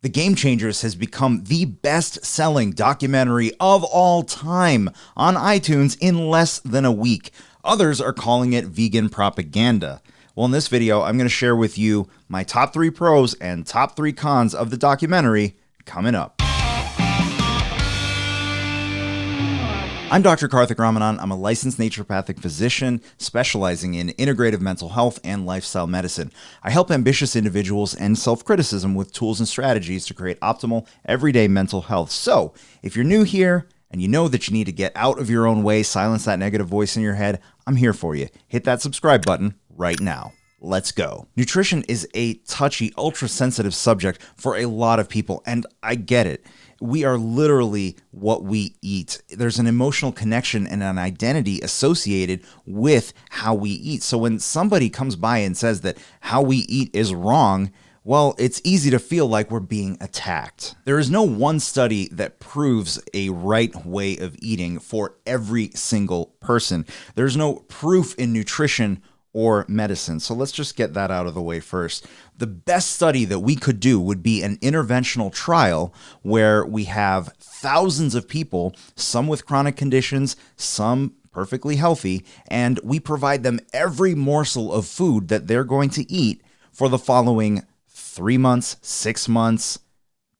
The Game Changers has become the best-selling documentary of all time on iTunes in less than a week. Others are calling it vegan propaganda. Well, in this video, I'm going to share with you my top 3 pros and top 3 cons of the documentary coming up. I'm Dr. Karthik Ramanan. I'm a licensed naturopathic physician specializing in integrative mental health and lifestyle medicine. I help ambitious individuals end self-criticism with tools and strategies to create optimal, everyday mental health. So, if you're new here and you know that you need to get out of your own way, silence that negative voice in your head, I'm here for you. Hit that subscribe button right now. Let's go. Nutrition is a touchy, ultra-sensitive subject for a lot of people, and I get it. We are literally what we eat. There's an emotional connection and an identity associated with how we eat. So when somebody comes by and says that how we eat is wrong, well, it's easy to feel like we're being attacked. There is no one study that proves a right way of eating for every single person. There's no proof in nutrition or medicine. So let's just get that out of the way first. The best study that we could do would be an interventional trial where we have thousands of people, some with chronic conditions, some perfectly healthy, and we provide them every morsel of food that they're going to eat for the following 3 months, 6 months,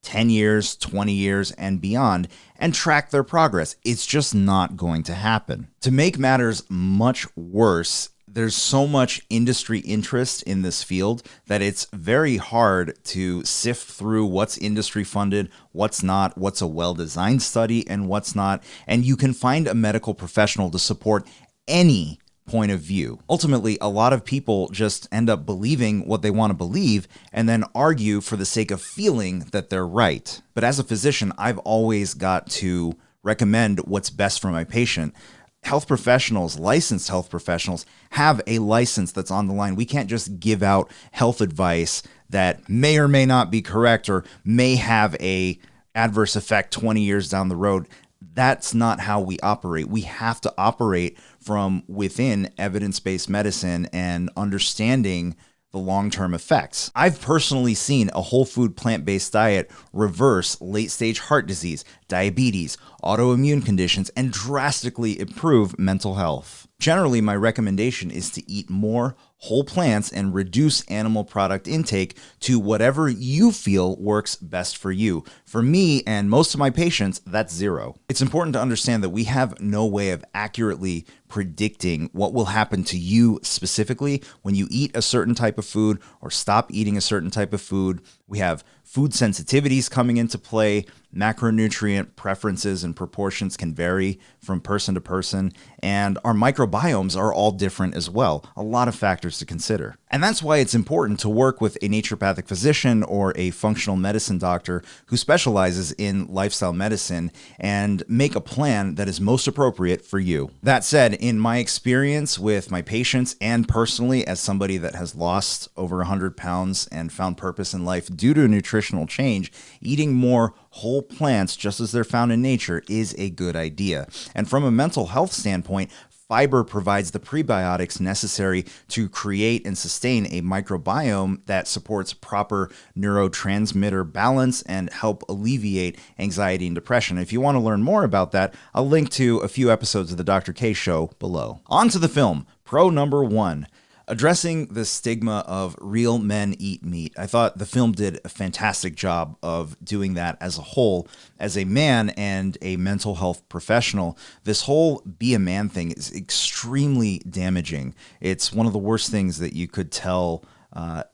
10 years, 20 years, and beyond, and track their progress. It's just not going to happen. To make matters much worse, there's so much industry interest in this field that it's very hard to sift through what's industry funded, what's not, what's a well-designed study, and what's not. And you can find a medical professional to support any point of view. Ultimately, a lot of people just end up believing what they want to believe and then argue for the sake of feeling that they're right. But as a physician, I've always got to recommend what's best for my patient. Health professionals, licensed health professionals, have a license that's on the line. We can't just give out health advice that may or may not be correct or may have a adverse effect 20 years down the road. That's not how we operate. We have to operate from within evidence-based medicine and understanding the long-term effects. I've personally seen a whole food plant-based diet reverse late-stage heart disease, diabetes, autoimmune conditions, and drastically improve mental health. Generally, my recommendation is to eat more whole plants and reduce animal product intake to whatever you feel works best for you. For me and most of my patients, that's 0. It's important to understand that we have no way of accurately predicting what will happen to you specifically when you eat a certain type of food or stop eating a certain type of food. We have food sensitivities coming into play. Macronutrient preferences and proportions can vary from person to person, and our microbiomes are all different as well. A lot of factors to consider. And that's why it's important to work with a naturopathic physician or a functional medicine doctor who specializes in lifestyle medicine and make a plan that is most appropriate for you. That said, in my experience with my patients and personally as somebody that has lost over 100 pounds and found purpose in life due to a nutritional change, eating more whole plants, just as they're found in nature, is a good idea. And from a mental health standpoint, fiber provides the prebiotics necessary to create and sustain a microbiome that supports proper neurotransmitter balance and help alleviate anxiety and depression. If you want to learn more about that, I'll link to a few episodes of the Dr. K Show below. On to the film. Pro number 1. Addressing the stigma of real men eat meat. I thought the film did a fantastic job of doing that as a whole. As a man and a mental health professional, this whole be a man thing is extremely damaging. It's one of the worst things that you could tell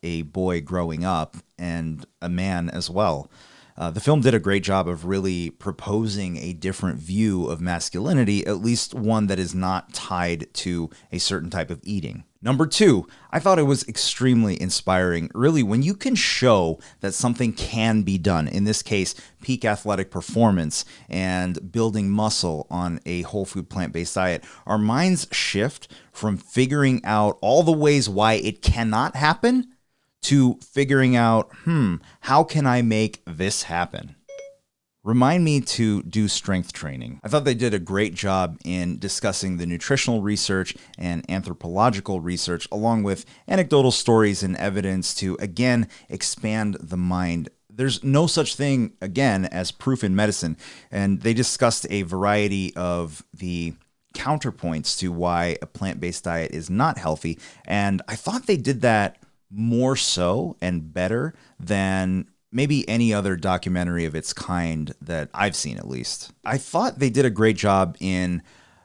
a boy growing up, and a man as well. The film did a great job of really proposing a different view of masculinity, at least one that is not tied to a certain type of eating. Number 2, I thought it was extremely inspiring. Really, when you can show that something can be done, in this case, peak athletic performance and building muscle on a whole food plant-based diet, our minds shift from figuring out all the ways why it cannot happen to figuring out, how can I make this happen? Remind me to do strength training. I thought they did a great job in discussing the nutritional research and anthropological research, along with anecdotal stories and evidence to, again, expand the mind. there's no such thing, again, as proof in medicine. And they discussed a variety of the counterpoints to why a plant-based diet is not healthy. And I thought they did that more so and better than maybe any other documentary of its kind that I've seen, at least. I thought they did a great job in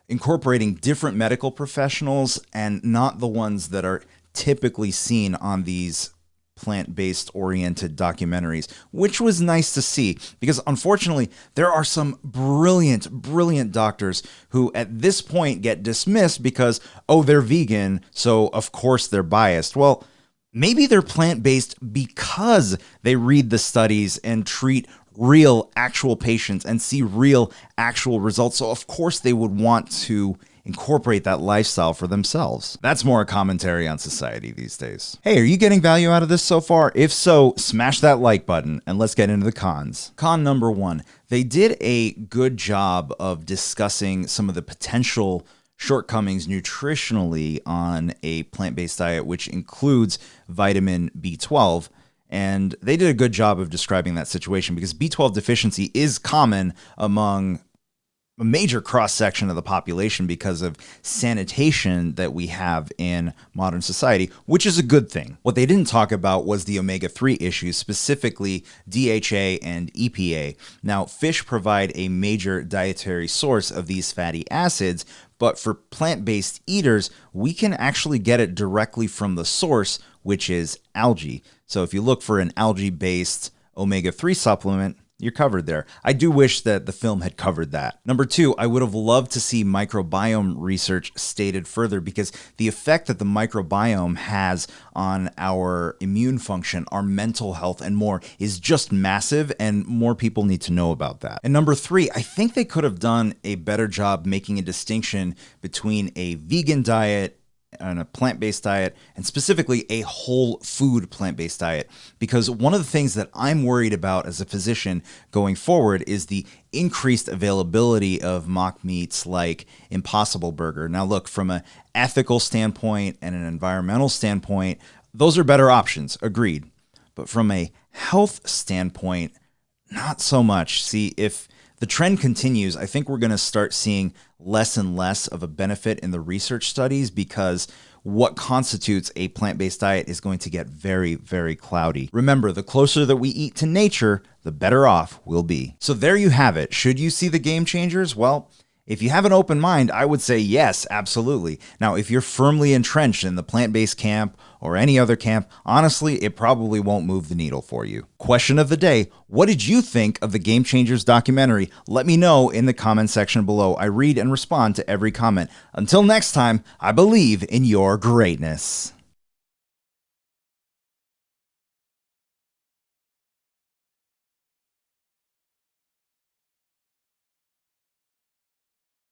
incorporating different medical professionals and not the ones that are typically seen on these plant-based oriented documentaries, which was nice to see because unfortunately there are some brilliant doctors who at this point get dismissed because, oh, they're vegan, so of course they're biased. Well, maybe they're plant-based because they read the studies and treat real actual patients and see real actual results. So of course they would want to incorporate that lifestyle for themselves. That's more a commentary on society these days. Hey, are you getting value out of this so far? If so, smash that like button and let's get into the cons. Con number one, they did a good job of discussing some of the potential shortcomings nutritionally on a plant-based diet, which includes vitamin B12. And they did a good job of describing that situation because B12 deficiency is common among a major cross-section of the population because of sanitation that we have in modern society, which is a good thing. What they didn't talk about was the omega-3 issues, specifically DHA and EPA. Now, fish provide a major dietary source of these fatty acids, but for plant-based eaters, we can actually get it directly from the source, which is algae. So if you look for an algae-based omega-3 supplement, you're covered there. I do wish that the film had covered that. Number two, I would have loved to see microbiome research stated further because the effect that the microbiome has on our immune function, our mental health, and more is just massive, and more people need to know about that. And number three, I think they could have done a better job making a distinction between a vegan diet and a plant-based diet, and specifically a whole food plant-based diet. Because one of the things that I'm worried about as a physician going forward is the increased availability of mock meats like Impossible Burger. Now look, from an ethical standpoint and an environmental standpoint, those are better options, agreed. But from a health standpoint, not so much. See, if the trend continues, I think we're going to start seeing less and less of a benefit in the research studies because what constitutes a plant-based diet is going to get very, very cloudy. Remember, the closer that we eat to nature, the better off we'll be. So there you have it. Should you see the game changers? Well, if you have an open mind, I would say yes, absolutely. Now, if you're firmly entrenched in the plant-based camp or any other camp, honestly, it probably won't move the needle for you. Question of the day, what did you think of the Game Changers documentary? Let me know in the comment section below. I read and respond to every comment. Until next time, I believe in your greatness.